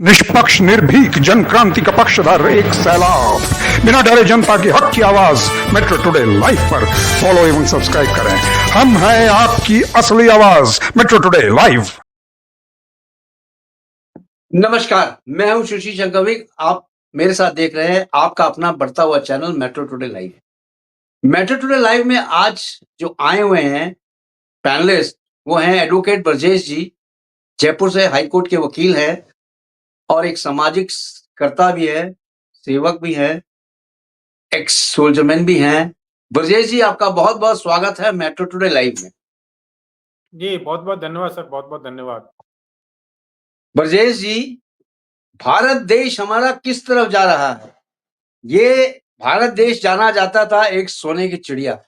निष्पक्ष निर्भीक जन क्रांति का पक्षधर एक सैलाब, बिना डरे जनता की हक की आवाज मेट्रो टुडे लाइव पर फॉलो एवं सब्सक्राइब करें। हम हैं आपकी असली आवाज, मेट्रो टुडे लाइव। नमस्कार, मैं हूं सुशील शंकरविक। आप मेरे साथ देख रहे हैं आपका अपना बढ़ता हुआ channel metro today live. Metro today live में आज जो आए हुए हैं पैनलिस्ट, वो हैं एडवोकेट ब्रजेश जी, जयपुर से हाई कोर्ट के वकील हैं और एक सामाजिक कर्ता भी है, सेवक भी हैं, एक्स सोल्जरमैन भी हैं। ब्रजेश जी, आपका बहुत-बहुत स्वागत है मेट्रो टुडे लाइव में। जी, बहुत-बहुत धन्यवाद सर, बहुत-बहुत धन्यवाद। ब्रजेश जी, भारत देश हमारा किस तरफ जा रहा है? ये भारत देश जाना जाता था एक सोने की चिड़िया,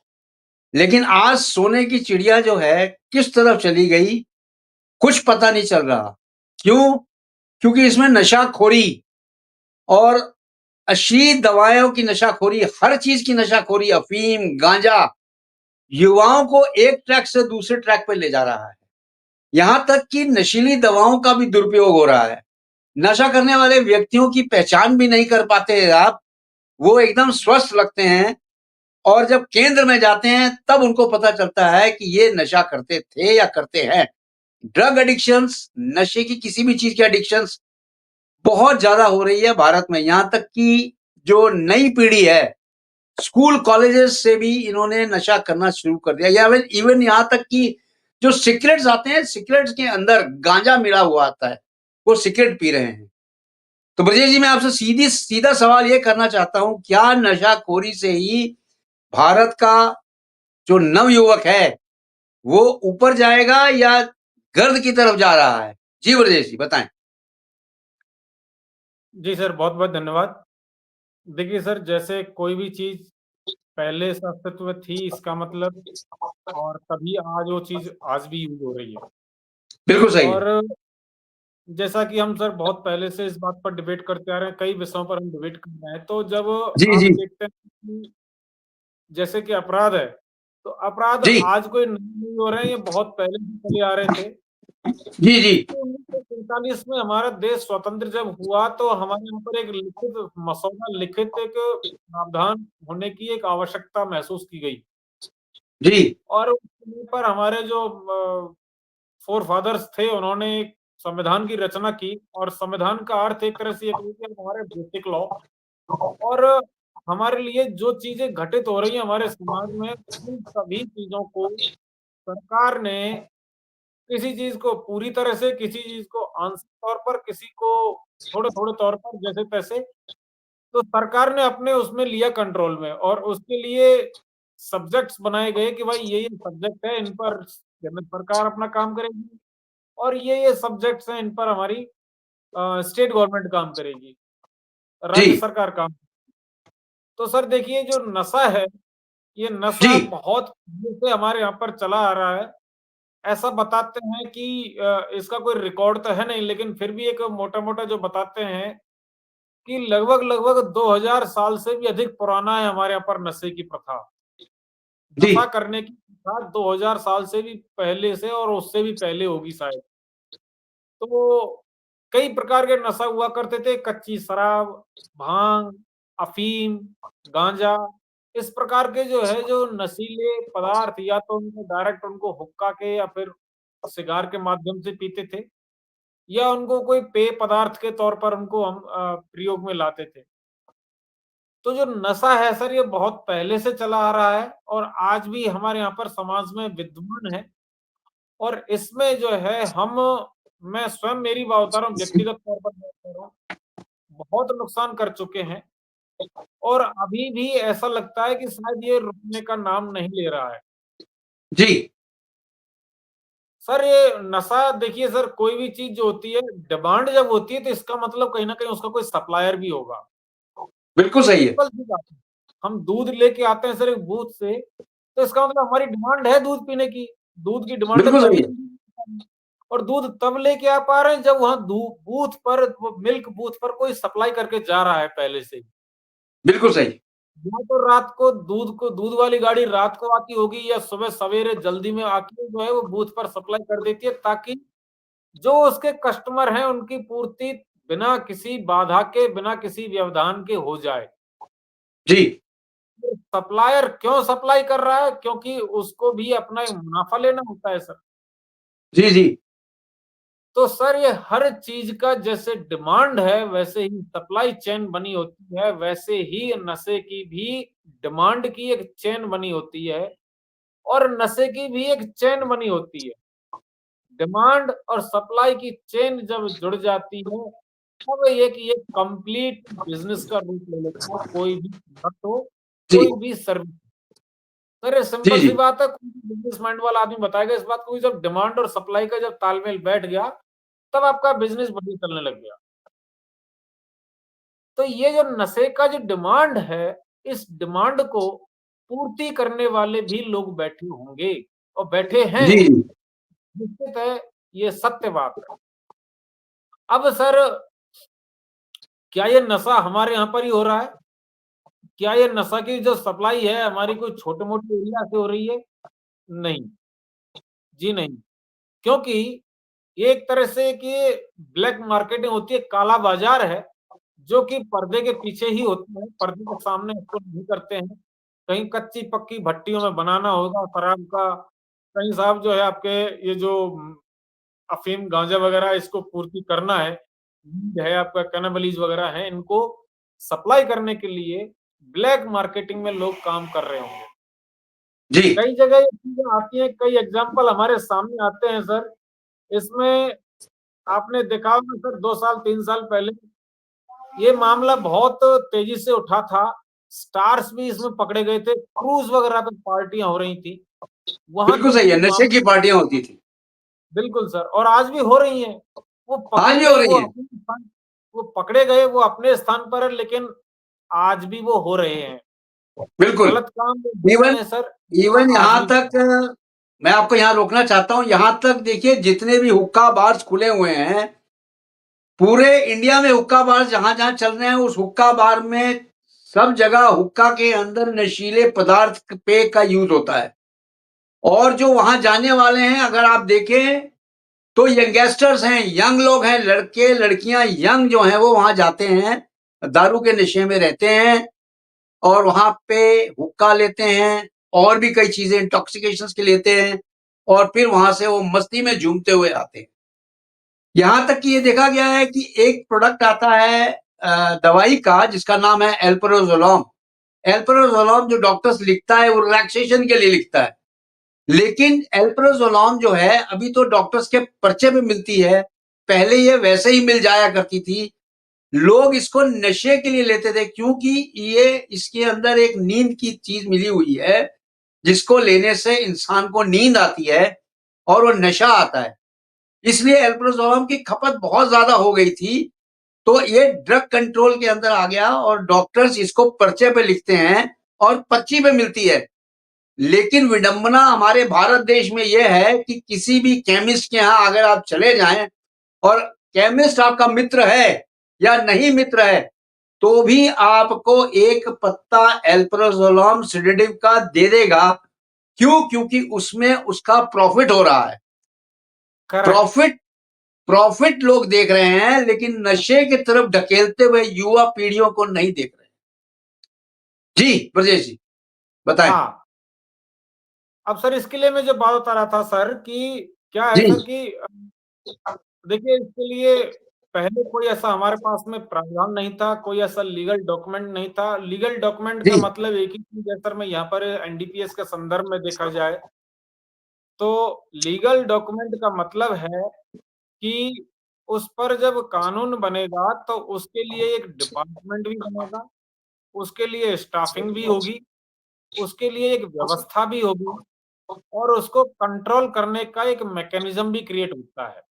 लेकिन आज सोने की चिड़िया जो है किस तरफ चली गई, कुछ पता नहीं चल रहा। क्यों? क्योंकि इसमें नशाखोरी और अश्लील दवाओं की नशाखोरी, हर चीज की नशाखोरी, अफीम, गांजा, युवाओं को एक ट्रैक से दूसरे ट्रैक पे ले जा रहा है। यहाँ तक कि नशीली दवाओं का भी दुरुपयोग हो रहा है। नशा करने वाले व्यक्तियों की पहचान भी नहीं कर पाते हैं आप, वो एकदम स्वस्थ लगते हैं और जब केंद्र में जाते हैं तब उनको पता चलता है कि ये नशा करते थे या करते हैं। ड्रग एडिक्शंस, नशे की किसी भी चीज की एडिक्शंस बहुत ज्यादा हो रही है भारत में। यहाँ तक कि जो नई पीढ़ी है, स्कूल कॉलेजेस से भी इन्होंने नशा करना शुरू कर दिया। या इवन यहाँ तक कि जो सिगरेट्स आते हैं, सिगरेट्स के अंदर गांजा मिला हुआ आता है, वो सिगरेट पी रहे हैं। तो ब्रजेश जी, मैं आपसे सीधा सवाल ये करना चाहता हूं, क्या नशाखोरी से ही भारत का जो नवयुवक है वो ऊपर जाएगा या गर्द की तरफ जा रहा है? जी ब्रजेश जी, बताएं। जी सर, बहुत-बहुत धन्यवाद। देखिए सर, जैसे कोई भी चीज़ पहले से अस्तित्व में थी, इसका मतलब और तभी आज वो चीज़ आज भी यूज़ हो रही है। बिल्कुल सही है। और जैसा कि हम सर बहुत पहले से इस बात पर डिबेट करते आ रहे हैं, कई विषयों पर हम डिबेट कर रहे हैं, तो जब जी आप जी देखते हैं कि जैसे कि अपराध है, तो अपराध जी आज कोई नहीं हो रहे हैं, ये बहुत पहले से चले आ रहे थे। जी जी 1947 में हमारा देश स्वतंत्र जब हुआ तो हमारे यहाँ पर एक लिखित मसौदा लिखित एक प्रावधान होने की एक आवश्यकता महसूस की गई जी और उस समय पर हमारे जो फोर फादर्स थे उन्होंने एक संविधान की रचना की और संविधान का अर्थ एक तरह से ये कहिए कि हमारे बेसिक लॉ और हमारे लिए जो चीजें घटित हो रही हैं हमारे समाज में उन सभी चीजों को सरकार ने किसी चीज़ को पूरी तरह से, किसी चीज़ को आंशिक तौर पर, किसी को थोड़े-थोड़े तौर पर जैसे-तैसे, तो सरकार ने अपने उसमें लिया कंट्रोल में और उसके लिए सब्जेक्ट्स बनाए गए कि भाई ये सब्जेक्ट है, इन पर केंद्र सरकार अपना काम करेगी और ये सब्जेक्ट्स हैं, इन पर हमारी स्टेट गवर्नमेंट काम करेगी, जी राज्य सरकार काम। तो सर देखिए जो नशा है, ये नशा जी बहुत पहले से हमारे यहाँ पर चला आ रहा है। ऐसा बताते हैं कि इसका कोई रिकॉर्ड तो है नहीं लेकिन फिर भी एक मोटा-मोटा जो बताते हैं कि लगभग-लगभग 2000 साल से भी अधिक पुराना है हमारे यहाँ पर नशे की प्रथा। जी नशा करने की प्रथा 2000 साल से भी पहले से और उससे भी पहले होगी शायद। तो कई प्रकार के नशा हुआ करते थे, कच्ची शराब, भांग, अफ़ीम, गांजा, इस प्रकार के जो है जो नशीले पदार्थ या तो उनको डायरेक्ट उनको हुक्का के या फिर सिगार के माध्यम से पीते थे या उनको कोई पेय पदार्थ के तौर पर उनको हम प्रयोग में लाते थे। तो जो नशा है सर ये बहुत पहले से चला आ रहा है और आज भी हमारे यहाँ पर समाज में विद्यमान है और इसमें जो है मैं स्वयं मेरी बात बता रहा हूँ व्यक्तिगत तौर पर बात कर रहा हूँ, बहुत नुकसान कर चुके हैं और अभी भी ऐसा लगता है कि शायद ये रुकने का नाम नहीं ले रहा है। जी सर ये नशा देखिए सर कोई भी चीज़ जो होती है डिमांड जब होती है तो इसका मतलब कहीं न कहीं उसका कोई सप्लायर भी होगा। बिल्कुल सही है। सिंपल सी बात है। हम दूध लेके आते हैं सर एक बूथ से, तो इसका मतलब हमारी डिमांड है दूध पीने की। दूध की डिमांड है बिल्कुल तभी सही है। हम दूध पी रहे हैं। और दूध तब लेके आ पा रहे हैं जब वहाँ बूथ पर वो मिल्क बूथ पर कोई सप्लाई करके जा रहा है पहले से ही। बिल्कुल सही। या तो रात को दूध वाली गाड़ी रात को आती होगी या सुबह सवेरे जल्दी में आके जो है वो बूथ पर सप्लाई कर देती है ताकि जो उसके कस्टमर हैं उनकी पूर्ति बिना किसी बाधा के, बिना किसी व्यवधान के हो जाए। जी, सप्लायर क्यों सप्लाई कर रहा है? क्योंकि उसको भी अपना एक मुनाफा लेना होता है सर। जी, जी, तो सर ये हर चीज का जैसे डिमांड है वैसे ही सप्लाई चेन बनी होती है, वैसे ही नशे की भी डिमांड की एक चेन बनी होती है और नशे की भी एक चेन बनी होती है। डिमांड और सप्लाई की चेन जब जुड़ जाती है, तब ये कंप्लीट बिजनेस का रूप ले लेता है, कोई भी प्रोडक्ट हो, जी, कोई भी सर्विस। सर ये जी, सिंपल सी जी, बात है, कोई भी बिजनेस माइंड वाला आदमी बताएगा इस बात को कि जब डिमांड और सप्लाई का जब तालमेल बैठ गया, तब आपका बिजनेस बढ़िया चलने लग गया। तो ये जो नशे का जो डिमांड है, इस डिमांड को पूर्ति करने वाले भी लोग बैठे होंगे और बैठे हैं, जी, जी, निश्चित है, ये सत्य बात है। अब सर क्या ये नशा हमारे यहाँ पर ही हो रहा है? क्या ये नशा की जो सप्लाई है हमारी कोई छोटे-मोटे एरिया से हो रही है? नहीं, जी नहीं। क्योंकि ये एक तरह से कि ब्लैक मार्केटिंग होती है, काला बाज़ार है, जो कि पर्दे के पीछे ही होता है, पर्दे के सामने इसको नहीं करते हैं। कहीं कच्ची-पक्की भट्टियों में बनाना होगा शराब का, कहीं साहब जो है आपके ये जो अफ़ीम, गाँजा वगैरह इसको पूर्ति करना है, वीड है आपका कैनाबीज़ वगैरह है, इनको सप्लाई करने के लिए ब्लैक मार्केटिंग में लोग काम कर रहे होंगे। जी, कई जगह ये चीज़ें आती हैं, कई एग्ज़ाम्पल हमारे सामने आते हैं सर। इसमें आपने देखा होगा सर 2 साल 3 साल पहले ये मामला बहुत तेज़ी से उठा था। स्टार्स भी इसमें पकड़े गए थे, क्रूज़ वगैरह पे पार्टियाँ हो रही थी। वहाँ बिल्कुल तक सही है, ये नशे की मामला पार्टियाँ होती थी। बिल्कुल सर और आज भी हो रही हैं। वो आज पकड़े भी हो गए, रही हैं। वो पकड़े गए, वो अपने स्थान पर है लेकिन आज भी वो हो रहे हैं। बिल्कुल, गलत काम वो हो इवन रहे हैं सर, इवन आज यहाँ भी तक मैं आपको यहाँ रोकना चाहता हूँ, यहाँ तक देखिए जितने भी हुक्का बार्स खुले हुए हैं, पूरे इंडिया में हुक्का बार जहाँ-जहाँ चल रहे हैं, उस हुक्का बार में सब जगह हुक्का के अंदर नशीले पदार्थ पेय का यूज़ होता है। और जो वहाँ जाने वाले हैं, अगर आप देखें, तो यंगस्टर्स हैं, यंग लोग हैं, लड़के-लड़कियाँ यंग जो हैं, वो वहाँ जाते हैं, दारू के नशे में रहते हैं और वहाँ पे हुक्का लेते हैं और भी कई चीज़ें इंटॉक्सिकेशंस की लेते हैं और फिर वहाँ से वो मस्ती में झूमते हुए आते हैं। यहाँ तक कि ये देखा गया है कि एक प्रोडक्ट आता है दवाई का जिसका नाम है एल्प्रोज़ोलॉम। एल्प्रोज़ोलॉम जो डॉक्टर्स लिखता है वो रिलैक्सेशन के लिए लिखता है। लेकिन एल्प्रोज़ोलॉम जो है अभी तो डॉक्टर्स के पर्चे पे मिलती है। पहले ये वैसे ही मिल जाया करती थी। लोग इसको नशे के लिए लेते थे क्योंकि ये इसके अंदर एक नींद की चीज़ मिली हुई है, जिसको लेने से इंसान को नींद आती है और वो नशा आता है। इसलिए एल्प्रोज़ोलम की खपत बहुत ज़्यादा हो गई थी, तो ये ड्रग कंट्रोल के अंदर आ गया और डॉक्टर्स इसको पर्चे पे लिखते हैं और पर्ची पे मिलती है। लेकिन विडंबना हमारे भारत देश में ये है कि किसी भी केमिस्ट के यहाँ अगर आप चले जाएँ और केमिस्ट आपका मित्र है या नहीं मित्र है, तो भी आपको एक पत्ता एल्प्रोज़ोलम सेडेटिव का दे देगा। क्यों? क्योंकि उसमें उसका प्रॉफ़िट हो रहा है। करेक्ट। प्रॉफ़िट प्रॉफ़िट लोग देख रहे हैं, लेकिन नशे की तरफ ढकेलते हुए युवा पीढ़ियों को नहीं देख रहे हैं। जी, ब्रजेश जी, बताएँ। हाँ, अब सर इसके लिए मैं जो बात बता रहा था सर कि क्या है जी, सर कि देखिए इसके लिए पहले कोई ऐसा हमारे पास में प्रावधान नहीं था, कोई ऐसा लीगल डॉक्यूमेंट नहीं था। लीगल डॉक्यूमेंट का जी, मतलब एक ही चीज़ है सर, मैं यहाँ पर एनडीपीएस के संदर्भ में देखा जाए, तो लीगल डॉक्यूमेंट का मतलब है कि उस पर जब कानून बनेगा तो उसके लिए एक डिपार्टमेंट भी बनेगा, उसके लिए स्टाफिंग भी होगी, उसके लिए एक व्यवस्था भी होगी और उसको कंट्रोल करने का एक मैकेनिज़्म भी क्रिएट होता है।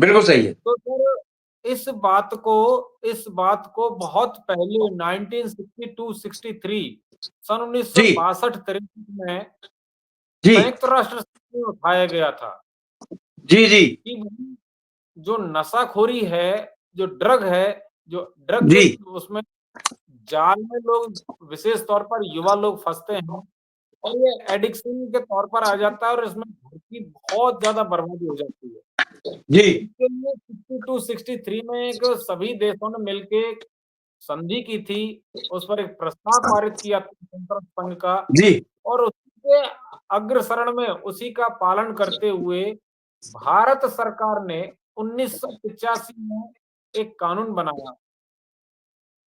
बिल्कुल सही है। तो सर इस बात को बहुत पहले 1962-63 सन जी, 1962-63 में जी, संयुक्त राष्ट्र संघ में उठाया गया था जी, जी, कि भाई जो नशाखोरी है, जो ड्रग के जी, उसमें जाल में लोग विशेष तौर पर युवा लोग फँसते हैं, और ये एडिक्शन के तौर पर आ जाता है और इसमें घर की बहुत ज़्यादा बर्बादी हो जाती है। जी इसके लिए 62-63 में एक सभी देशों ने मिलके संधि की थी, उस पर एक प्रस्ताव पारित किया था संतृप्त संघ का जी और उसके अग्रसरण में उसी का पालन करते हुए भारत सरकार ने 1985 में एक कानून बनाया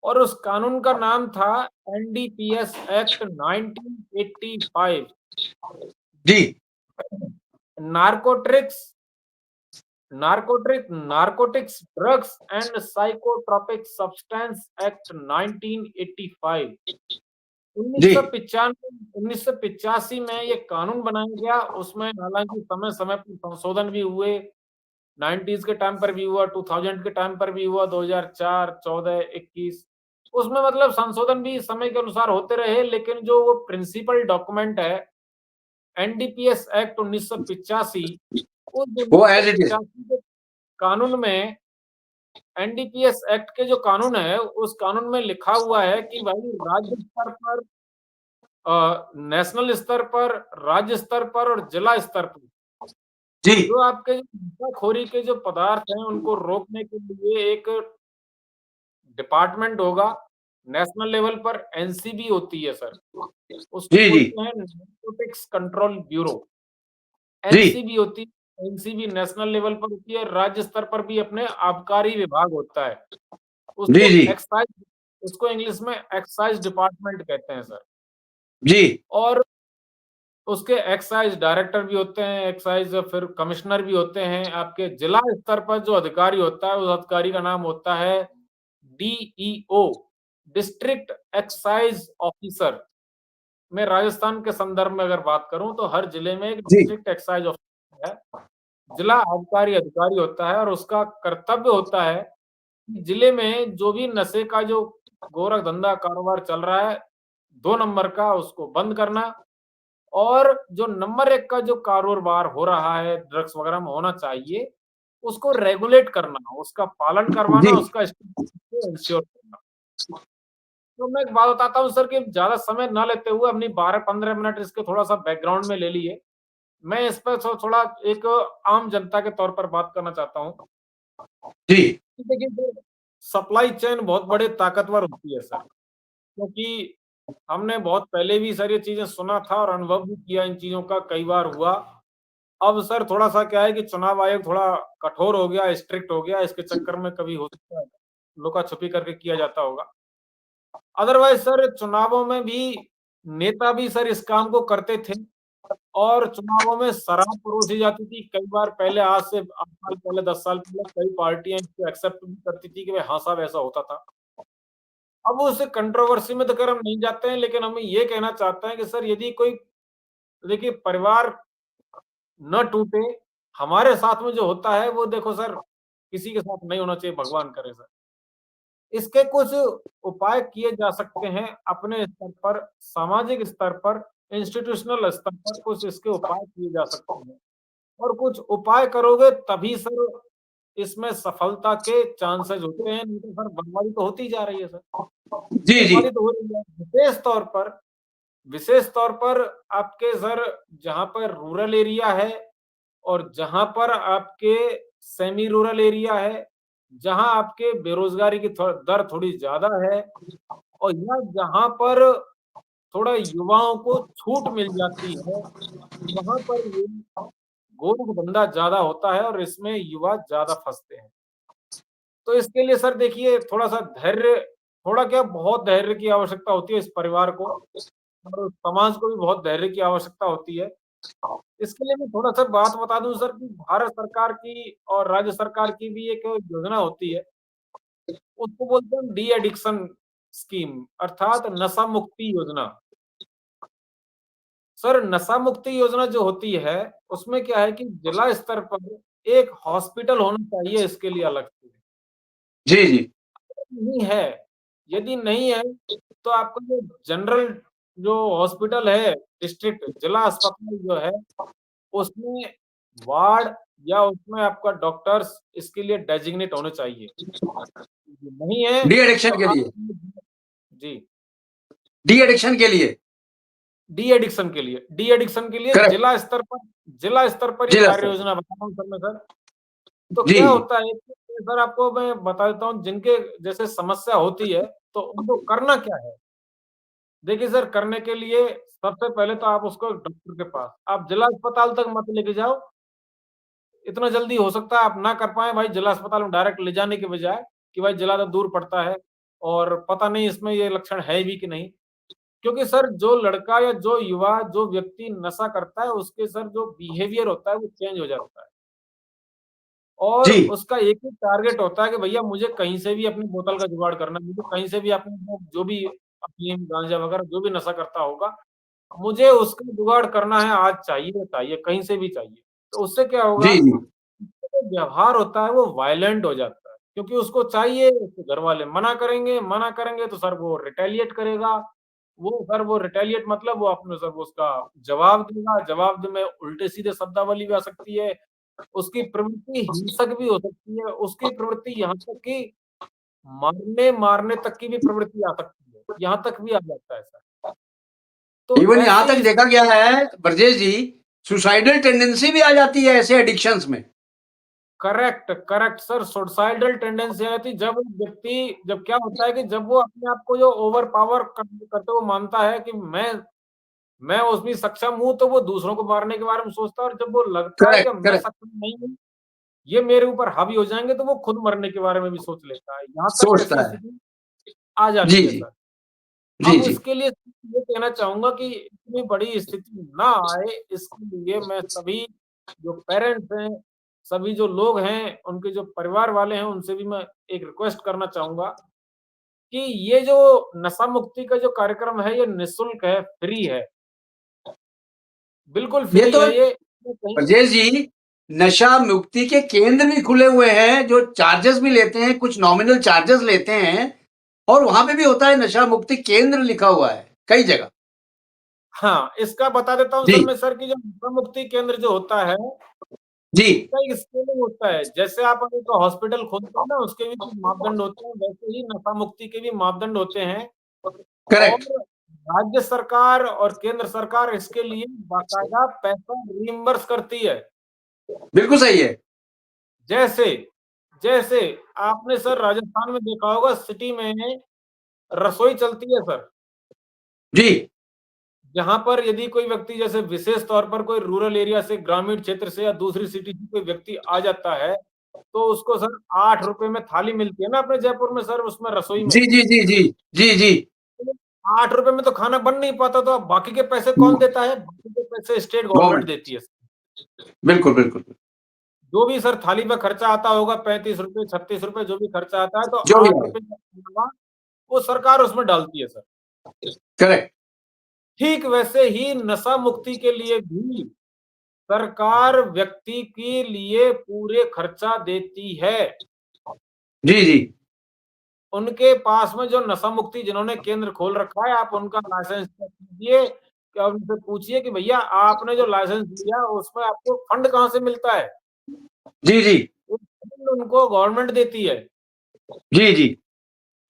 और उस कानून का नाम था एनडीपीएस एक्ट 1985 जी narcotics narcotics drugs and psychotropic substance act 1985 जी 1985 में ये कानून बनाया गया। उसमें हालांकि समय समय पर संशोधन भी हुए, 90s के टाइम पर भी हुआ, 2000 के टाइम पर भी हुआ, 2004, 14, 21 उसमें मतलब संशोधन भी समय के अनुसार होते रहे, लेकिन जो वो प्रिंसिपल डॉक्यूमेंट है एनडीपीएस एक्ट 1985 उस वो एज इट इज। 1985 के कानून में एनडीपीएस एक्ट के जो कानून है उस कानून में लिखा हुआ है कि भाई राज्य स्तर पर नेशनल स्तर पर, राज्य स्तर पर और जिला स्तर पर जी जो आपके नशाखोरी के जो पदार्थ हैं उनको रोकने के लिए एक डिपार्टमेंट होगा। नेशनल लेवल पर एनसीबी होती है सर, उसको जी जी बोलते हैं नारकोटिक्स कंट्रोल ब्यूरो। जी एनसीबी होती है, एनसीबी नेशनल लेवल पर होती है, राज्य स्तर पर भी अपने आबकारी विभाग होता है। जी उसको जी एक्साइज उसको इंग्लिश में एक्साइज डिपार्टमेंट कहते हैं सर। जी और उसके एक्साइज डायरेक्टर भी होते हैं, एक्साइज फिर कमिश्नर भी होते हैं। आपके जिला स्तर पर जो अधिकारी होता है, उस अधिकारी का नाम होता है डीईओ, डिस्ट्रिक्ट एक्साइज ऑफिसर। मैं राजस्थान के संदर्भ में अगर बात करूं तो हर जिले में एक जी डिस्ट्रिक्ट एक्साइज ऑफिसर है, जिला आबकारी अधिकारी होता है और उसका कर्तव्य होता है कि जिले में जो भी नशे का जो गोरख धंधा कारोबार चल रहा है 2 नंबर का उसको बंद करना और जो नंबर 1 का जो कारोबार हो रहा है ड्रग्स वगैरह में होना चाहिए, उसको रेगुलेट करना, उसका पालन करवाना, जी उसका इंश्योर करना। तो मैं एक बात बताता हूँ सर कि ज़्यादा समय ना लेते हुए अपनी 12-15 मिनट इसके थोड़ा-सा बैकग्राउंड में ले लिए। मैं इस पर थोड़ा एक आम जनता के तौर पर बात करना चाहता हूँ। जी देखिए, जो सप्लाई चेन बहुत बड़े ताकतवर होती है सर, क्योंकि हमने बहुत पहले भी सर ये चीज़ें सुना था और अनुभव भी किया इन चीज़ों का कई बार हुआ। अब सर थोड़ा-सा क्या है कि चुनाव आयोग थोड़ा कठोर हो गया, स्ट्रिक्ट हो गया, इसके चक्कर में कभी हो सकता है लुका-छुपी करके किया जाता होगा। अदरवाइज़ सर चुनावों में भी नेता भी सर इस काम को करते थे और चुनावों में शराब परोसी जाती थी। कई बार पहले आज से 8 साल पहले, 10 साल पहले कई पार्टियाँ इसको एक्सेप्ट भी करती थी कि भाई हाँ साहब ऐसा होता था। अब उस कंट्रोवर्सी में तो खैर हम नहीं जाते हैं, लेकिन हम ये कहना चाहते हैं कि सर यदि कोई देखिए परिवार न टूटे, हमारे साथ में जो होता है वो देखो सर किसी के साथ नहीं होना चाहिए, भगवान करे सर। इसके कुछ उपाय किए जा सकते हैं अपने स्तर पर, सामाजिक स्तर पर, इंस्टीट्यूशनल स्तर पर कुछ इसके उपाय किए जा सकते हैं। और कुछ उपाय करोगे तभी सर इसमें सफलता के चांसेस होते हैं, नहीं तो सर बर्बादी तो होती जा रही है सर। जी जी बर्बादी तो हो रही है। विशेष तौर पर आपके सर जहाँ पर रूरल एरिया है और जहाँ पर आपके सेमी रूरल एरिया है, जहाँ आपके बेरोज़गारी की दर थोड़ी ज़्यादा है और या जहाँ पर थोड़ा युवाओं को छूट मिल जाती है, वहाँ पर ये गोरखधंधा ज़्यादा होता है और इसमें युवा ज़्यादा फँसते हैं। तो इसके लिए सर देखिए थोड़ा-सा धैर्य थोड़ा क्या बहुत धैर्य की आवश्यकता होती है इस परिवार को और समाज को भी बहुत धैर्य की आवश्यकता होती है। इसके लिए मैं थोड़ा-सा बात बता दूँ सर कि भारत सरकार की और राज्य सरकार की भी एक योजना होती है। उसको बोलते हैं डी एडिक्शन स्कीम अर्थात नशा मुक्ति योजना। सर नशा मुक्ति योजना जो होती है, उसमें क्या है कि जिला स्तर पर एक हॉस्पिटल होना चाहिए इसके लिए अलग से। जी जी नहीं है, यदि नहीं है तो आपका जो जनरल जो हॉस्पिटल है, डिस्ट्रिक्ट जिला अस्पताल जो है, उसमें वार्ड या उसमें आपका डॉक्टर्स इसके लिए डेज़िग्नेट होने चाहिए। नहीं है डी तो एडिक्शन के आप लिए जी। डी एडिक्शन के लिए डी एडिक्शन के लिए करेक्ट। जिला स्तर पर ये जिला कार्य स्तर योजना बता रहा हूँ सर मैं सर। तो जी क्या जी होता है कि सर आपको मैं बता देता हूँ जिनके जैसे समस्या होती है, तो उनको करना क्या है? देखिए सर, करने के लिए सबसे पहले तो आप उसको डॉक्टर के पास आप जिला अस्पताल तक मत लेके जाओ। इतना जल्दी हो सकता है आप ना कर पाएँ भाई जिला अस्पताल में डायरेक्ट ले जाने के बजाय कि भाई जिला तो दूर पड़ता है और पता नहीं इसमें ये लक्षण है भी कि नहीं। क्योंकि सर जो लड़का या जो युवा, जो व्यक्ति नशा करता है उसके सर जो बिहेवियर होता है वो चेंज हो जाता है। और जी उसका एक ही टारगेट होता है कि भैया मुझे कहीं से भी अपनी बोतल का जुगाड़ करना है, मुझे कहीं से भी अपने वो जो भी अफ़ीम, गांजा वगैरह जो भी नशा करता होगा, मुझे उसका जुगाड़ करना है आज चाहिए तो चाहिए, कहीं से भी चाहिए। तो उससे क्या होगा, जी जी उसका जो व्यवहार होता है वो वायलेंट हो जाता है, क्योंकि उसको चाहिए, उसके घरवाले मना करेंगे तो सर वो रिटेलिएट करेगा। वो रिटेलिएट मतलब वो अपने सर वो उसका जवाब देगा, जवाब में उल्टे-सीधे शब्दावली भी आ सकती है। उसकी प्रवृत्ति हिंसक भी हो सकती है, उसकी प्रवृत्ति यहाँ तक कि मारने तक की भी प्रवृत्ति आ सकती है, यहाँ तक भी आ जाता है सर। तो इवन यहाँ तक ऐसी देखा गया है ब्रजेश जी, सुसाइडल टेंडेंसी भी आ जाती है ऐसे एडिक्शंस में। Correct, correct sir, suicidal tendency आ जाती है जब क्या होता है कि जब वो अपने आप को जो ओवर पावर करते हुए मानता है कि मैं उसमें सक्षम हूँ, तो वो दूसरों को मारने के बारे में सोचता है और जब वो लगता है कि करेक्ट मैं करेक्ट सक्षम नहीं हूँ, ये मेरे ऊपर हावी हो जाएँगे, तो वो खुद मरने के बारे में भी सोच लेता है। यहाँ तक सोचता ऐसी है। स्थिति आ जी जाती है जी सर। जी अब जी इसके लिए ये कहना चाहूँगा कि इतनी बड़ी स्थिति ना आए, इसके लिए मैं सभी जो पेरेंट्स हैं, सभी जो लोग हैं, उनके जो परिवार वाले हैं, उनसे भी मैं एक रिक्वेस्ट करना चाहूँगा कि ये जो नशा मुक्ति का जो कार्यक्रम है, ये निःशुल्क है, फ्री है। बिल्कुल ये फ्री तो है ये। कहीं ब्रजेश जी, नशा मुक्ति के केंद्र भी खुले हुए हैं जो चार्जेस भी लेते हैं, कुछ नॉमिनल चार्जेस लेते हैं और वहां पे भी होता है नशा मुक्ति केंद्र लिखा हुआ है कई जगह। हाँ, इसका बता देता हूँ जी सर मैं सर कि जो नशा मुक्ति केंद्र जो होता है, जी उसका एक स्केलिंग होता है। जैसे आप अगर एक हॉस्पिटल खोलते हैं ना, उसके भी कुछ मापदंड होते हैं, वैसे ही नशा मुक्ति के भी मापदंड होते हैं। और करेक्ट राज्य सरकार और केंद्र सरकार इसके लिए बाकायदा पैसा रिइम्बर्स करती है। बिल्कुल सही है। जैसे जैसे आपने सर राजस्थान में देखा होगा, सिटी में रसोई चलती है सर। जी जहाँ पर यदि कोई व्यक्ति जैसे विशेष तौर पर कोई रूरल एरिया से, ग्रामीण क्षेत्र से या दूसरी सिटी से कोई व्यक्ति आ जाता है, तो उसको सर ₹8 में थाली मिलती है ना अपने जयपुर में सर, उसमें रसोई में। जी जी जी जी जी जी ₹8 में तो खाना बन नहीं पाता, तो अब बाकी के पैसे कौन देता है? बाकी के पैसे स्टेट गवर्नमेंट गवर्नमेंट देती है। बिल्कुल बिल्कुल जो भी सर थाली पे खर्चा आता होगा, ₹35, ₹36 जो भी खर्चा आता है, तो जो भी है ₹8 के अलावा वो सरकार उसमें डालती है सर। करेक्ट ठीक वैसे ही नशा मुक्ति के लिए भी सरकार व्यक्ति के लिए पूरे खर्चा देती है। जी जी उनके पास में जो नशा मुक्ति जिन्होंने केंद्र खोल रखा है, आप उनका लाइसेंस चेक कीजिए, कि आप उनसे पूछिए कि भैया आपने जो लाइसेंस लिया उसमें आपको फंड कहाँ से मिलता है? जी जी वो फंड उनको गवर्नमेंट देती है जी जी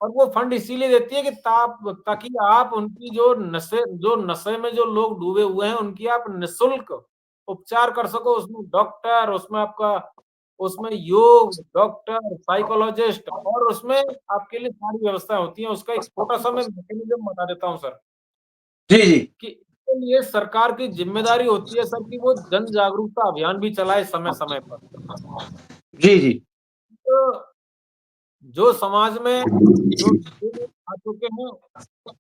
और वो फंड इसीलिए देती है कि ताकि आप उनकी जो नशे में जो लोग डूबे हुए हैं, उनकी आप निःशुल्क उपचार कर सको। उसमें डॉक्टर, उसमें योग, डॉक्टर, साइकोलॉजिस्ट और उसमें आपके लिए सारी व्यवस्थाएँ होती हैं। उसका एक छोटा-सा मैं मैकेनिज़्म बता देता हूँ सर, जी जी कि इसके लिए सरकार की ज़िम्मेदारी होती है सर कि वो जन जागरूकता अभियान भी चलाए समय-समय पर। जी जी तो जो समाज में जो नशे में आ चुके हैं,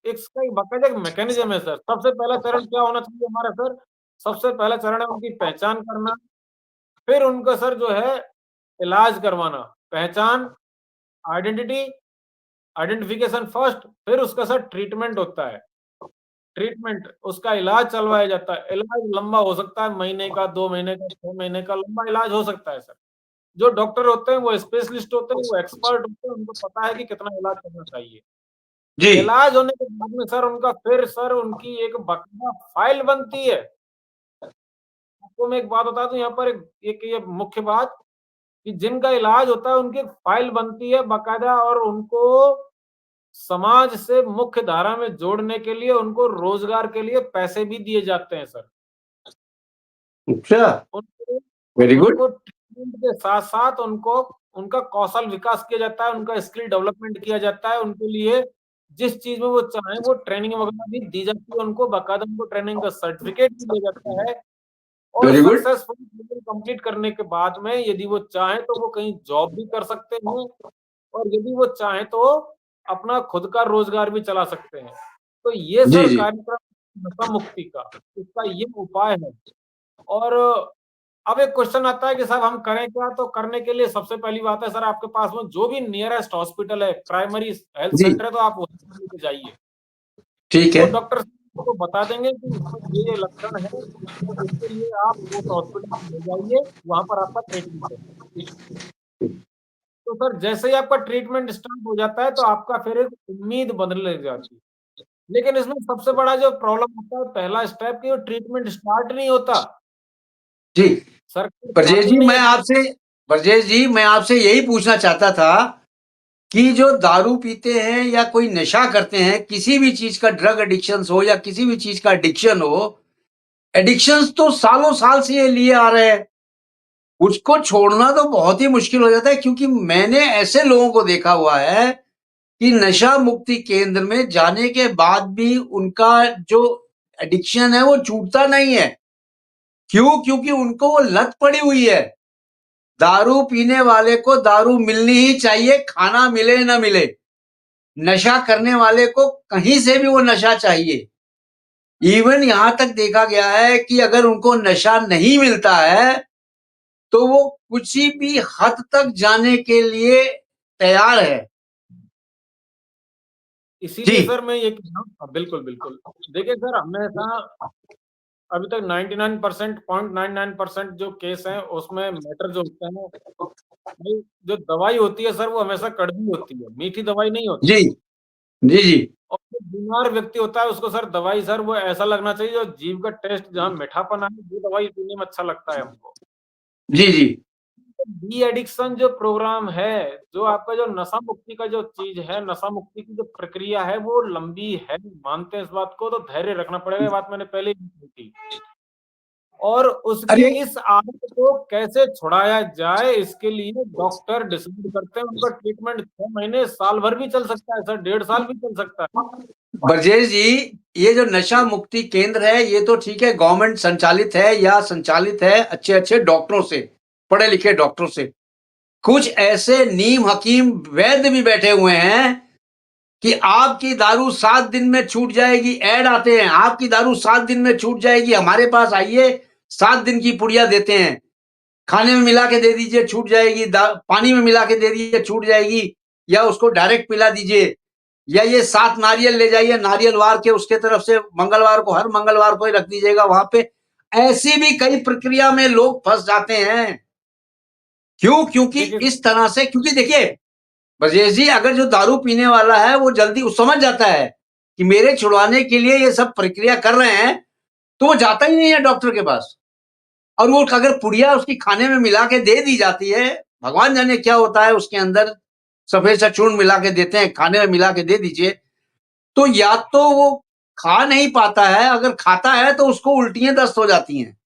इसका एक बाकायदा एक मैकेनिज़्म है सर। सबसे पहला चरण क्या होना चाहिए हमारा सर? सबसे पहला चरण है उनकी पहचान करना, फिर उनका सर जो है इलाज करवाना। पहचान, आइडेंटिटी आइडेंटिफिकेशन फर्स्ट, फिर उसका सर ट्रीटमेंट होता है। ट्रीटमेंट, उसका इलाज चलवाया जाता है। इलाज लंबा हो सकता है, महीने का, 2 महीने का, 6 महीने का लंबा इलाज हो सकता है सर। जो डॉक्टर होते हैं वो स्पेशलिस्ट होते हैं, वो एक्सपर्ट होते हैं, उनको पता है कि कितना इलाज करना चाहिए। जी इलाज होने के बाद में सर उनका फिर सर उनकी एक बाकायदा फाइल बनती है। आपको मैं एक बात बता दूँ यहाँ पर एक ये मुख्य बात, कि जिनका इलाज होता है उनकी एक फाइल बनती है बाकायदा और उनको समाज से मुख्य धारा में जोड़ने के लिए उनको रोजगार के लिए पैसे भी दिए जाते हैं सर। अच्छा, उनको वेरी गुड। उनको ट्रीटमेंट के साथ-साथ उनको उनका कौशल विकास किया जाता है, उनका स्किल डेवलपमेंट किया जाता है, उनके लिए जिस चीज़ में वो चाहें वो ट्रेनिंग वगैरह भी दी जाती है उनको, बाकायदा उनको ट्रेनिंग का सर्टिफिकेट भी दिया जाता है और very good. Successful training complete करने के बाद में यदि वो चाहें तो वो कहीं जॉब भी कर सकते हैं और यदि वो चाहें तो अपना खुद का रोज़गार भी चला सकते हैं। तो ये जी, सर जी। कार्यक्रम नशा मुक्ति का, इसका ये उपाय है और अब एक क्वेश्चन आता है कि साहब हम करें क्या? तो करने के लिए सबसे पहली बात है सर आपके पास में जो भी नियरेस्ट हॉस्पिटल है, प्राइमरी हेल्थ जी, सेंटर है तो आप वहीं लेके जाइए। ठीक है। वो डॉक्टर आपको बता देंगे कि इसमें ये लक्षण है, तो इसके लिए आप उस हॉस्पिटल में ले जाइए, वहाँ पर आपका ट्रीटमेंट है। तो सर जैसे ही आपका ट्रीटमेंट स्टार्ट हो जाता है तो आपका फिर एक उम्मीद बनने लग जाती है। लेकिन इसमें सबसे बड़ा जो प्रॉब्लम होता है पहला स्टेप कि वो ट्रीटमेंट स्टार्ट नहीं होता। जी, सरकार ब्रजेश चाहती जी नहीं मैं है कि आपसे ब्रजेश जी मैं आपसे यही पूछना चाहता था कि जो दारू पीते हैं या कोई नशा करते हैं, किसी भी चीज़ का ड्रग एडिक्शंस हो या किसी भी चीज़ का एडिक्शन हो, एडिक्शंस तो सालों-साल से ये लिए आ रहे हैं। उसको छोड़ना तो बहुत ही मुश्किल हो जाता है क्योंकि मैंने ऐसे लोगों को देखा हुआ है कि नशा मुक्ति केंद्र में जाने के बाद भी उनका जो एडिक्शन है वो छूटता नहीं है। क्यों? क्योंकि उनको वो लत पड़ी हुई है। दारू पीने वाले को दारू मिलनी ही चाहिए, खाना मिले ना मिले। नशा करने वाले को कहीं से भी वो नशा चाहिए। इवन यहाँ तक देखा गया है कि अगर उनको नशा नहीं मिलता है, तो वो किसी भी हद तक जाने के लिए तैयार है। इसीलिए जी, सर मैं ये कह रहा हूँ हाँ, बिल्कुल, बिल्कुल। देखिए सर हमेशा अभी तक 99% 0.99% जो केस हैं उसमें मैटर जो होता है भाई जो दवाई होती है सर वो हमेशा कड़वी होती है, मीठी दवाई नहीं होती। जी, जी, जी। और जो बीमार व्यक्ति होता है उसको सर दवाई सर वो ऐसा लगना चाहिए जो जीभ का टेस्ट जहाँ मीठापन आए वो दवाई पीने में अच्छा लगता है हमको। जी, जी। डी एडिक्शन जो प्रोग्राम है, जो आपका जो नशा मुक्ति का जो चीज़ है, नशा मुक्ति की जो प्रक्रिया है वो लंबी है, मानते हैं इस बात को तो धैर्य रखना पड़ेगा, ये बात मैंने पहले ही कही थी। और उसकी अरे! इस आदत को कैसे छुड़ाया जाए इसके लिए डॉक्टर डिसाइड करते हैं, उनका ट्रीटमेंट 6 महीने, साल भर भी चल सकता है सर, 1.5 साल भी चल सकता है। ब्रजेश जी, ये जो नशा मुक्ति केंद्र है, ये तो ठीक है गवर्नमेंट संचालित है या संचालित है अच्छे-अच्छे डॉक्टरों से, पढ़े-लिखे डॉक्टरों से। कुछ ऐसे नीम हकीम वैद्य भी बैठे हुए हैं कि आपकी दारू 7 दिन में छूट जाएगी, ऐड आते हैं, आपकी दारू 7 दिन में छूट जाएगी, हमारे पास आइए, 7 दिन की पुड़िया देते हैं। खाने में मिला के दे दीजिए, छूट जाएगी, पानी में मिला के दे दीजिए, छूट जाएगी या उसको डायरेक्ट पिला दीजिए या ये 7 नारियल ले जाइए, नारियल वार के उसके तरफ से मंगलवार को हर मंगलवार को ही रख दीजिएगा वहाँ पे। ऐसी भी कई प्रक्रिया में लोग फँस जाते हैं। क्यों? क्योंकि देखिए इस तरह से क्योंकि देखिए ब्रजेश जी अगर जो दारू पीने वाला है वो जल्दी वो समझ जाता है कि मेरे छुड़वाने के लिए ये सब प्रक्रिया कर रहे हैं, तो वो जाता ही नहीं है डॉक्टर के पास। और वो अगर पुड़िया उसकी खाने में मिला के दे दी जाती है, भगवान जाने क्या होता है उसके अंदर, सफ़ेद सा चूर्ण मिला के देते हैं, खाने में मिला के दे दीजिए, तो या तो वो खा नहीं पाता है, अगर खाता है तो उसको उल्टियाँ दस्त हो जाती हैं।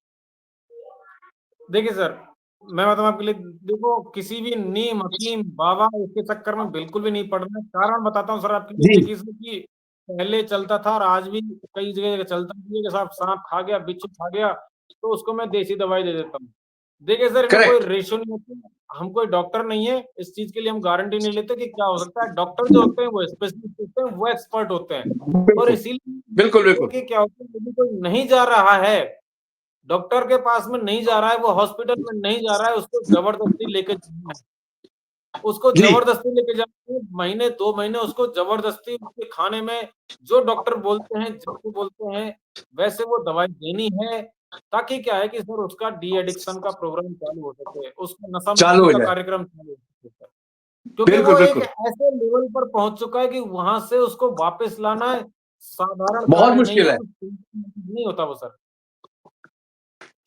देखिए सर, मैं बताऊँ आपके लिए देखो किसी भी नीम, हकीम, बाबा इसके चक्कर में बिल्कुल भी नहीं पड़ना है। कारण बताता हूँ सर आपके लिए जी, देखिए इसमें कि पहले चलता था और आज भी कई जगह चलता भी है कि साहब साँप खा गया, बिच्छू खा गया, तो उसको मैं देसी दवाई दे देता हूँ। देखिए सर इनमें कोई करेक्ट, रेश्यो नहीं होती, हम कोई डॉक्टर नहीं है, इस चीज़ के लिए हम गारंटी नहीं लेते कि क्या हो सकता है। डॉक्टर जो होते हैं वो स्पेशलिस्ट होते हैं, वो एक्सपर्ट होते हैं और बिल्कुल, बिल्कुल, इसीलिए बिल्कुल। कि क्या होता है यदि कोई नहीं जा रहा है डॉक्टर के पास में नहीं जा रहा है, वो हॉस्पिटल में नहीं जा रहा है, उसको ज़बरदस्ती लेके जाना है। उसको जी, ज़बरदस्ती लेके जाना है, महीने 2 महीने उसको ज़बरदस्ती उसके खाने में जो डॉक्टर बोलते हैं, जैसे बोलते हैं, वैसे वो दवाई देनी है, ताकि क्या है कि सर उसका डी एडिक्शन का प्रोग्राम चालू हो सके, उसका नशा चालू मुक्ति हो का जाए। कार्यक्रम चालू हो सके सर। क्योंकि बिल्कुल, वो एक बिल्कुल। ऐसे लेवल पर पहुँच चुका है कि वहाँ से उसको वापस लाना साधारण बहुत कार्य नहीं है, मुश्किल है। कुछ नहीं होता वो सर।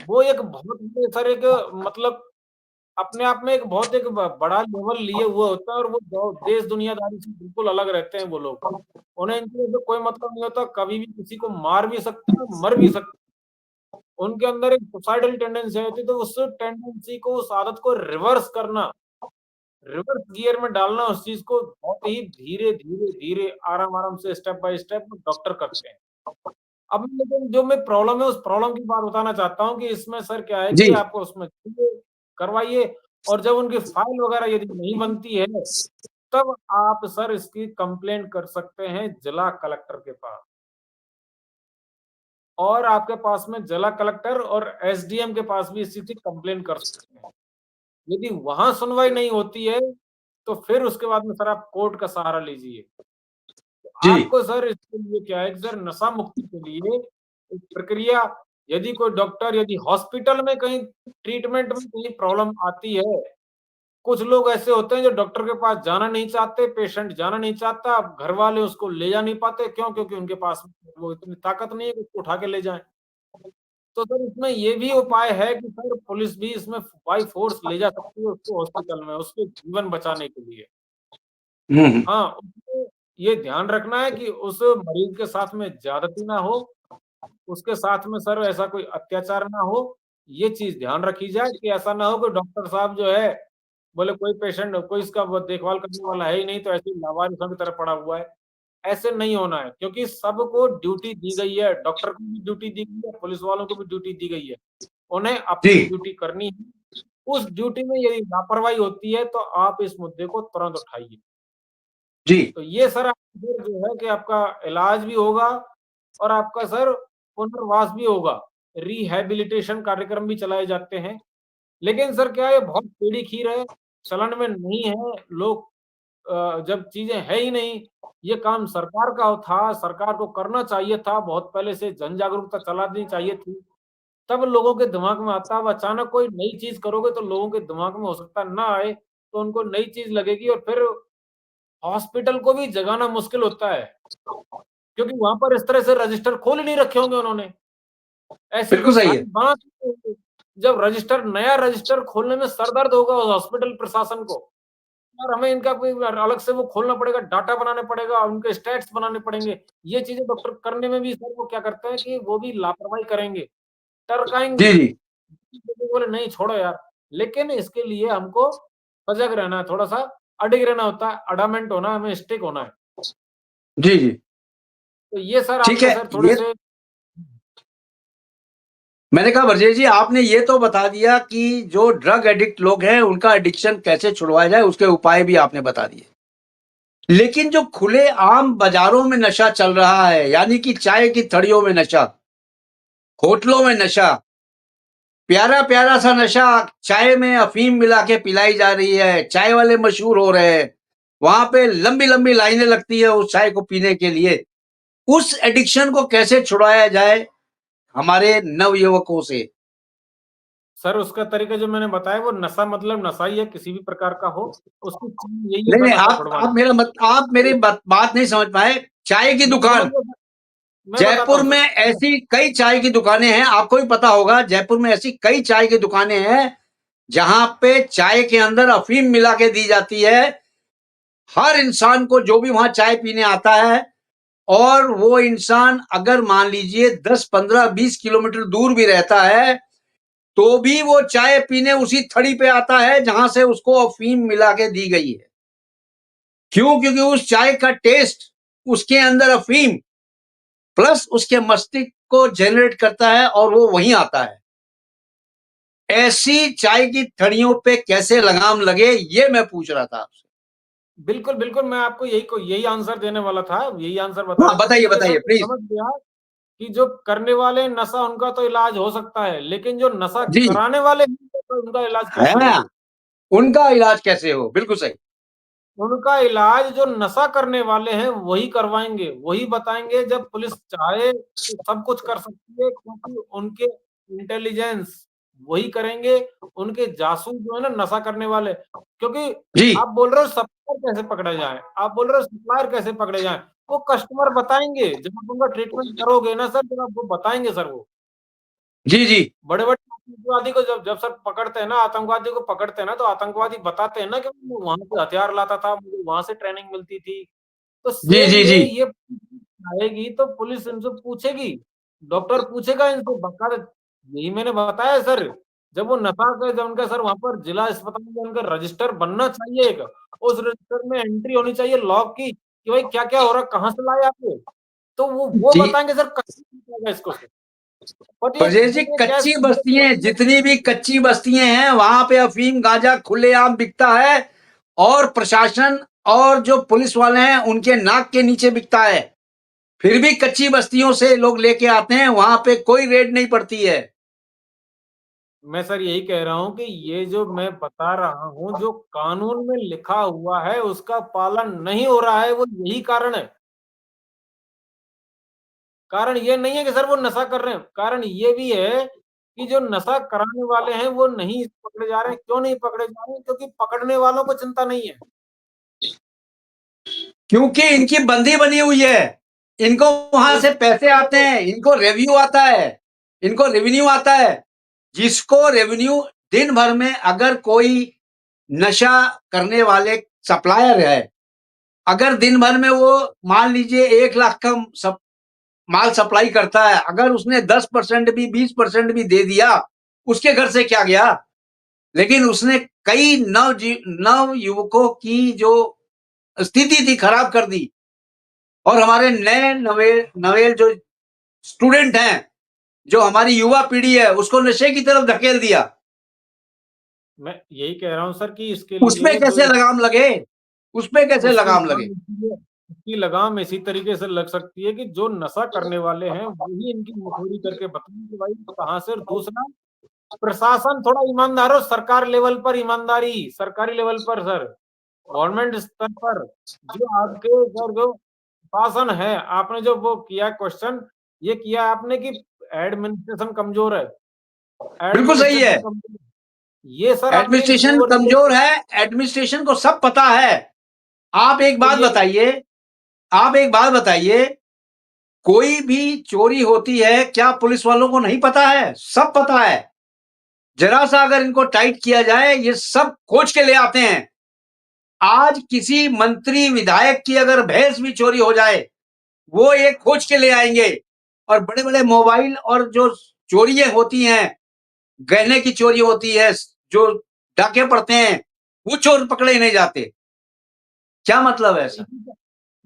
वो एक बहुत बड़े सर एक मतलब अपने आप में एक बहुत एक बड़ा लेवल लिए हुए होता है और वो देश दुनियादारी से बिल्कुल अलग रहते हैं वो लोग। उन्हें इनसे तो कोई मतलब नहीं होता, कभी भी किसी को मार भी सकते हैं, मर भी सकते हैं। उनके अंदर एक सुसाइडल टेंडेंसी होती है, तो उस टेंडेंसी को, उस आदत को रिवर्स करना, रिवर्स गियर में डालना उस चीज़ को बहुत ही धीरे-धीरे, आराम-आराम से स्टेप बाय स्टेप डॉक्टर करते हैं। अब लेकिन जो मैं प्रॉब्लम है, उस प्रॉब्लम की बात बताना चाहता हूँ कि इसमें सर क्या है कि जी, आपको उसमें जाइए, करवाइए और जब उनकी फाइल वगैरह यदि नहीं बनती है, तब आप सर इसकी कंप्लेंट कर सकते हैं जिला कलेक्टर के पास। और आपके पास में जिला कलेक्टर और एसडीएम के पास भी इस चीज़ की कंप्लेंट कर सकते हैं। यदि वहाँ सुनवाई नहीं होती है, तो फिर उसके बाद में सर आप कोर्ट का सहारा लीजिए। जी, आपको सर इसके लिए क्या है कि सर नशा मुक्ति के लिए एक प्रक्रिया, यदि कोई डॉक्टर, यदि हॉस्पिटल में कहीं ट्रीटमेंट में कहीं प्रॉब्लम आती है, कुछ लोग ऐसे होते हैं जो डॉक्टर के पास जाना नहीं चाहते, पेशेंट जाना नहीं चाहता, अब घर वाले उसको ले जा नहीं पाते, क्यों? क्योंकि उनके पास वो इतनी ताकत नहीं है कि उसको उठा के ले जाएँ। तो सर इसमें ये भी उपाय है कि सर पुलिस भी इसमें बाय फ़ोर्स ले जा सकती है उसको हॉस्पिटल में, उसके जीवन बचाने के लिए। हुँ, हुँ। हाँ, उसको ये ध्यान रखना है कि उस मरीज़ के साथ में ज़्यादती ना हो, उसके साथ में सर ऐसा कोई अत्याचार ना हो, ये चीज़ ध्यान रखी जाए कि ऐसा ना हो कि डॉक्टर साहब जो है, बोले कोई पेशेंट, कोई इसका वो देखभाल करने वाला है ही नहीं, तो ऐसे ही लावारिसों की तरह पड़ा हुआ है। ऐसे नहीं होना है, क्योंकि सबको ड्यूटी दी गई है, डॉक्टर को भी ड्यूटी दी गई है, पुलिस वालों को भी ड्यूटी दी गई है। उन्हें जी, अपनी ड्यूटी करनी है। उस ड्यूटी में यदि लापरवाही होती है, तो आप इस मुद्दे को तुरंत उठाइए। जी, तो ये सर आपका फिर जो है कि आपका इलाज भी होगा और आपका सर पुनर्वास भी होगा। रिहैबिलिटेशन कार्यक्रम भी चलाए जाते हैं। लेकिन सर क्या है, ये बहुत टेढ़ी खीर है, चलन में नहीं है। लोग जब चीज़ें है ही नहीं, ये काम सरकार का था, सरकार को करना चाहिए था, बहुत पहले से जन जागरूकता चलानी चाहिए थी। तब लोगों के दिमाग में आता है, अब अचानक कोई नई चीज़ करोगे तो लोगों के दिमाग में हो सकता है ना आए, तो उनको नई चीज़ लगेगी और फिर हॉस्पिटल को भी जगाना मुश्किल होता है, क्योंकि वहाँ पर इस तरह से रजिस्टर खोल ही नहीं रखे होंगे उन्होंने। ऐसी कोई बिल्कुल सही है। सारी बात नहीं होगी। जब रजिस्टर, नया रजिस्टर खोलने में सर दर्द होगा उस हॉस्पिटल प्रशासन को। यार हमें इनका कोई अलग से वो खोलना पड़ेगा, डाटा बनाने पड़ेगा, उनके स्टैट्स बनाने पड़ेंगे। ये चीज़ें डॉक्टर करने में भी सर वो क्या करते हैं कि वो भी लापरवाही करेंगे, टरकाएँगे। जी, जी, बोले नहीं छोड़ो यार, लेकिन इसके लिए हमको सजग रहना है, थोड़ा-सा अडिग रहना होता है, अडामेंट होना है, हमें स्टिक होना है। जी, जी। तो ये सर ठीक आपने है, सर ये थोड़े-से मैंने कहा बरजेश जी आपने ये तो बता दिया कि जो ड्रग एडिक्ट लोग हैं उनका एडिक्शन कैसे छुड़वाया जाए उसके उपाय भी आपने बता दिए। लेकिन जो खुले आम बाज़ारों में नशा चल रहा है यानी कि चाय की थड़ियों में नशा, होटलों में नशा, प्यारा-प्यारा सा नशा चाय में अफ़ीम मिला के पिलाई जा रही है, चाय वाले मशहूर हो रहे हैं। वहाँ पे लंबी-लंबी लाइनें लगती है उस चाय को पीने के लिए। उस एडिक्शन को कैसे छुड़ाया जाए हमारे नवयुवकों से? सर उसका तरीका जो मैंने बताया वो नशा मतलब नशा ही है, किसी भी प्रकार का हो, उसकी चीज़ यही है नहीं, नहीं, पहले आप छुड़वाना। मेरी बात नहीं समझ पाए। चाय की मैं दुकान, समझ गया सर, मैं बताता जयपुर हूँ में सर। ऐसी कई चाय की दुकानें हैं, आपको भी पता होगा जयपुर में ऐसी कई चाय की दुकानें हैं, जहाँ पे चाय के अंदर अफ़ीम मिला के दी जाती है। हर इंसान को जो भी वहाँ चाय पीने आता है और वो इंसान अगर मान लीजिए 10, 15, 20 किलोमीटर दूर भी रहता है, तो भी वो चाय पीने उसी थड़ी पे आता है जहाँ से उसको अफ़ीम मिला के दी गई है। क्यों? क्योंकि उस चाय का टेस्ट, उसके अंदर अफ़ीम प्लस उसके मस्तिष्क को जनरेट करता है और वो वहीं आता है। ऐसी चाय की थड़ियों पे कैसे लगाम लगे, ये मैं पूछ रहा था आपसे। बिल्कुल, बिल्कुल, मैं आपको यही आंसर देने वाला था, यही आंसर बता हाँ, रहा था। बताइए, देखिए सर बताइए मैं प्लीज़। समझ गया कि जो करने वाले हैं नशा उनका तो इलाज हो सकता है, लेकिन जो नशा जी, कराने वाले हैं तो उनका इलाज कैसे हाँ, हो? उनका इलाज कैसे हो? बिल्कुल सही। उनका इलाज जो नशा करने वाले हैं वही करवाएँगे, वही बताएँगे। जब पुलिस चाहे तो सब कुछ कर सकती है, क्योंकि उनके इंटेलिजेंस वही करेंगे, उनके जासूस जो है ना नशा करने वाले, क्योंकि जी, आप बोल रहे हो सप्लायर कैसे पकड़े जाएँ, आप बोल रहे हो सप्लायर कैसे पकड़े जाएँ, वो कस्टमर बताएँगे, जब आप उनका ट्रीटमेंट करोगे ना सर, जब आपको बताएँगे सर वो। जी, जी, बड़े-बड़े आतंकवादी को जब सर पकड़ते हैं ना, आतंकवादी को पकड़ते हैं ना, तो आतंकवादी बताते हैं ना कि मैं वहाँ से हथियार लाता था, मुझे वहाँ से ट्रेनिंग मिलती थी। तो जी सेम जी जी। ये आएगी तो पुलिस इनसे पूछेगी, डॉक्टर पूछेगा इनसे बकायदा। यही मैंने बताया सर, जब वो नशा का जब उनका सर वहाँ पर जिला अस्पताल में उनका रजिस्टर बनना चाहिए एक, उस रजिस्टर में एंट्री होनी चाहिए लॉ की कि भाई क्या-क्या हो रहा है, कहाँ से लाए आप ये? तो वो जी बताएँगे सर कैसे बताएगा इसको सर। बट ब्रजेश जी, ये क्या कच्ची बस्तियां, जितनी भी कच्ची बस्तियां हैं वहां पे अफीम गांजा खुलेआम बिकता है, और प्रशासन और जो पुलिस वाले हैं उनके नाक के नीचे बिकता है। फिर भी कच्ची बस्तियों से लोग लेके आते हैं, वहां पे कोई रेड नहीं पड़ती है। मैं सर यही कह रहा हूँ कि ये जो मैं बता रहा हूँ, जो कानून में लिखा हुआ है उसका पालन नहीं हो रहा है, वो यही कारण है। कारण ये नहीं है कि सर वो नशा कर रहे हैं, कारण ये भी है कि जो नशा कराने वाले हैं वो नहीं पकड़े जा रहे हैं। क्यों नहीं पकड़े जा रहे हैं? क्योंकि पकड़ने वालों को चिंता नहीं है। क्योंकि इनकी बंदी बनी हुई है, इनको वहां से पैसे आते हैं, इनको रेवेन्यू आता है, इनको रेवेन्यू आता है। जिसको रेवेन्यू, दिन भर में अगर कोई नशा करने वाले सप्लायर है, अगर दिन भर में वो मान लीजिए 1 लाख का माल सप्लाई करता है, अगर उसने 10% भी 20% भी दे दिया, उसके घर से क्या गया? लेकिन उसने कई नव युवकों की जो स्थिति थी खराब कर दी, और हमारे नए नवेल नवेल जो स्टूडेंट हैं, जो हमारी युवा पीढ़ी है, उसको नशे की तरफ धकेल दिया। मैं यही कह रहा हूँ सर कि इसके उसपे लिए जो कैसे लगाम लगे? उसपे कैसे उसकी लगाम लगाम लगे? उसकी लगाम इसी तरीके से लग सकती है कि जो नशा करने वाले हैं वही इनकी मखौरी करके बताएं कि भाई कहाँ से। और दूसरा, प्रशासन थोड़ा ईमानदार हो, सरकार लेवल पर ईमानदारी, सरकारी लेवल पर सर, गवर्नमेंट स्तर पर जो आपके सर जो शासन है, आपने जो वो किया क्वेश्चन, ये किया आपने कि एडमिनिस्ट्रेशन कमजोर है, बिल्कुल सही है। एडमिनिस्ट्रेशन कमजोर, ये सर आपने एक एडमिनिस्ट्रेशन ओवरस्टेट कमजोर है, एडमिनिस्ट्रेशन को सब पता है। आप एक तो बात ये बताइए, आप एक बात बताइए, कोई भी चोरी होती है, क्या पुलिस वालों को नहीं पता है? सब पता है। जरा सा अगर इनको टाइट किया जाए, ये सब खोज के ले आते हैं। आज किसी मंत्री विधायक की अगर भैंस भी चोरी हो जाए, वो ये खोज के ले आएंगे। और बड़े बड़े मोबाइल और जो चोरियां होती हैं, गहने की चोरी होती है, जो डाके पड़ते हैं, वो चोर पकड़े नहीं जाते। क्या मतलब है ऐसा?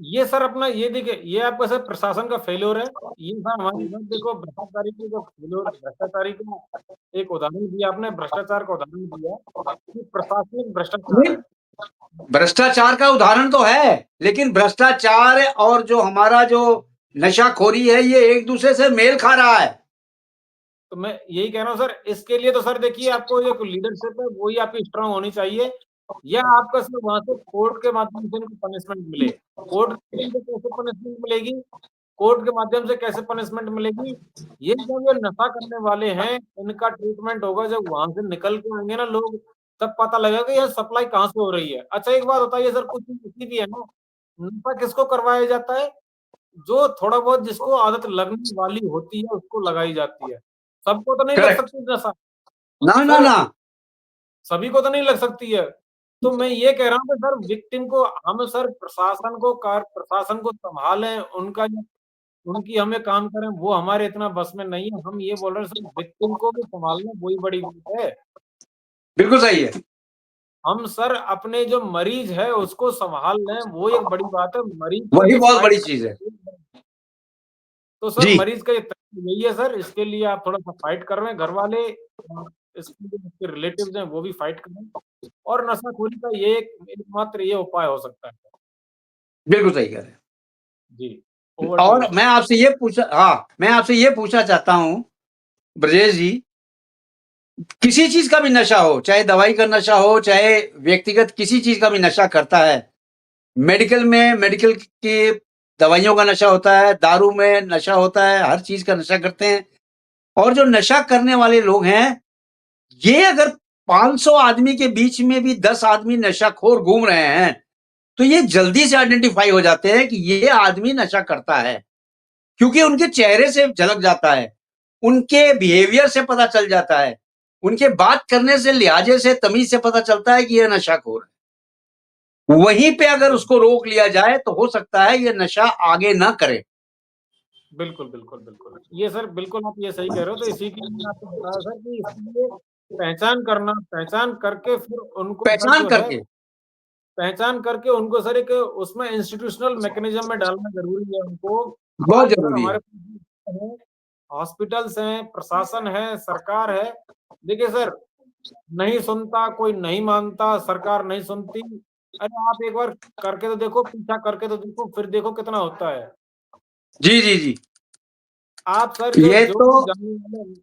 ये सर अपना ये देखिए, ये आपका सर प्रशासन का फेल्योर है। ये सर हमारे इधर देखो भ्रष्टाचारी की जो फेल्योर, भ्रष्टाचारी का एक उदाहरण दिया आपने, भ्रष्टाचार का उदाहरण दिया कि प्रशासनिक भ्रष्टाचार नहीं, है। भ्रष्टाचार का उदाहरण तो है, लेकिन भ्रष्टाचार और जो हमारा जो नशाखोरी है, ये एक दूसरे से मेल खा रहा है। तो मैं यही कह रहा हूँ सर, इसके लिए तो सर देखिए आपको जो लीडरशिप है वही आपकी स्ट्रांग होनी चाहिए, या आपका सर वहां से कोर्ट के माध्यम से इनको पनिशमेंट मिले। कोर्ट के माध्यम से कैसे पनिशमेंट मिलेगी? कोर्ट के माध्यम से कैसे पनिशमेंट मिलेगी? ये जो ये नशा करने वाले हैं, इनका ट्रीटमेंट होगा जब वहां से निकल के आएंगे ना लोग, तब पता लगेगा कि यह सप्लाई कहाँ से हो रही है। अच्छा एक बात बताइए सर, कुछ चीज भी है ना, नशा किसको करवाया जाता है? जो थोड़ा बहुत जिसको आदत लगने वाली होती है उसको लगाई जाती है। सबको तो नहीं लग करेक्ट। सकती नशा ना ना सर, ना। सभी को तो नहीं लग सकती है। तो मैं ये कह रहा हूँ कि सर विक्टिम को हम सर प्रशासन को संभालें, उनका जो उनकी हमें काम करें, वो हमारे इतना बस में नहीं है। हम ये बोल रहे हैं सर विक्टिम को भी संभालना वही बड़ी बात है। बिल्कुल सही है। हम सर अपने जो मरीज है उसको संभाल लें, वो एक बड़ी बात है। मरीज के वही लिए बहुत फाइट बड़ी चीज है। करना, तो सर जी। मरीज का ये तकलीफ यही है सर, इसके लिए आप थोड़ा-सा फाइट कर रहे हैं, घर वाले और इसके जो इसके रिलेटिव्स हैं वो भी फाइट कर रहे हैं, और नशाखोरी का ये एकमात्र ये उपाय हो सकता है। बिल्कुल सही कह रहे हैं। जी, ओवर टू यू और सर। मैं आपसे ये पूछा, हाँ, मैं आपसे ये पूछना चाहता हूँ ब्रजेश जी, किसी चीज का भी नशा हो, चाहे दवाई का नशा हो, चाहे व्यक्तिगत किसी चीज का भी नशा करता है। मेडिकल में मेडिकल की दवाइयों का नशा होता है, दारू में नशा होता है, हर चीज का नशा करते हैं। और जो नशा करने वाले लोग हैं, ये अगर 500 आदमी के बीच में भी 10 आदमी नशाखोर घूम रहे हैं, तो ये जल्दी से आइडेंटिफाई हो जाते हैं कि ये आदमी नशा करता है, क्योंकि उनके चेहरे से झलक जाता है, उनके बिहेवियर से पता चल जाता है। उनके बात करने से, लिहाजे से, तमीज से पता चलता है कि ये नशाखोर है। वहीं पे अगर उसको रोक लिया जाए तो हो सकता है ये नशा आगे ना करे। बिल्कुल, बिल्कुल, बिल्कुल। ये सर बिल्कुल आप ये सही कह रहे हो, तो इसी के लिए मैंने आपको बताया सर कि इसलिए पहचान करके फिर उनको सर पहचान जो है, करके पहचान करके उनको सर एक उसमें इंस्टीट्यूशनल मैकेनिज़्म में डालना ज़रूरी है उनको। बहुत आज सर जरूरी है। हमारे पास हैं, हॉस्पिटल्स हैं, प्रशासन है, सरकार है। देखिए सर, नहीं सुनता, कोई नहीं मानता, सरकार नहीं सुनती। अरे आप एक बार करके तो देखो, पीछा करके तो देखो, फिर देखो कितना होता है। जी, जी, जी। आप सर जो ये जो तो भी जानने वाले,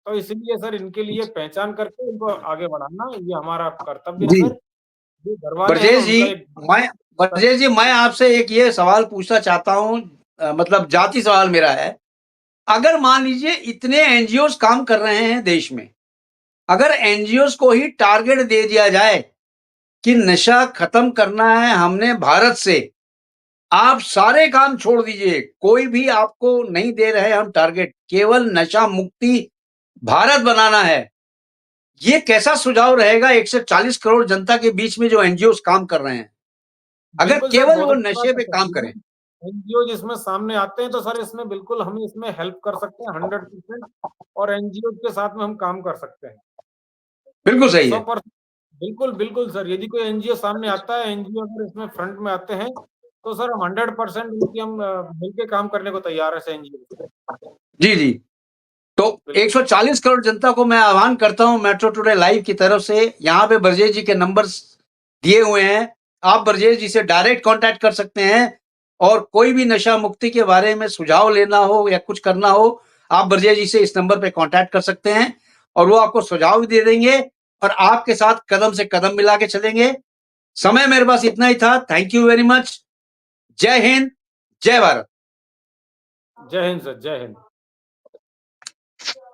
तो इसलिए सर इनके लिए पहचान करके इनको आगे बढ़ाना ये हमारा कर्तव्य है जी, सर। जो घरवाले हैं ब्रजेश जी, उनका एक मैं ब्रजेश जी, मैं आपसे एक ये सवाल पूछना चाहता हूँ, मतलब जाति सवाल मेरा है। अगर मान लीजिए इतने एनजीओज़ काम कर रहे हैं देश में, अगर एनजीओज़ को ही टारगेट दे दिया जाए कि नशा खत्म करना है हमने भारत से, आप सारे काम छोड़ दीजिए, कोई भी आपको नहीं दे रहे हम टारगेट, केवल नशा मुक्ति भारत बनाना है। ये कैसा सुझाव रहेगा 140 करोड़ जनता के बीच में जो एनजीओज़ काम कर रहे हैं? अगर बिल्कुल सर, केवल बहुत वो अच्छी बात नशे है पे काम सर। करें। एनजीओ जिसमें सामने आते हैं तो सर इसमें बिल्कुल हम इसमें हेल्प कर सकते हैं 100%, और एनजीओ के साथ में हम काम कर सकते हैं बिल्कुल सही है। 100%। बिल्कुल, बिल्कुल सर, यदि कोई एनजीओ सामने आता है, एनजीओ अगर इसमें फ्रंट में आते हैं, तो सर हम 100% उनकी हम मिलके काम करने को तैयार है एनजीओ से। जी, जी। तो बिल्कुल। 140 करोड़ जनता को मैं आह्वान करता हूँ मेट्रो टुडे लाइव की तरफ से, यहाँ पे ब्रजेश जी के नंबर्स दिए हुए हैं। आप ब्रजेश जी से डायरेक्ट कॉन्टैक्ट कर सकते हैं और कोई भी नशा मुक्ति के बारे में सुझाव लेना हो या कुछ करना हो, आप ब्रजेश जी से इस नंबर पे कॉन्टैक्ट कर सकते हैं और वो आपको सुझाव भी दे देंगे और आपके साथ कदम से कदम मिला के चलेंगे। समय मेरे पास इतना ही था। Thank you very much. जय हिंद, जय भारत। जय हिंद सर, जय हिंद।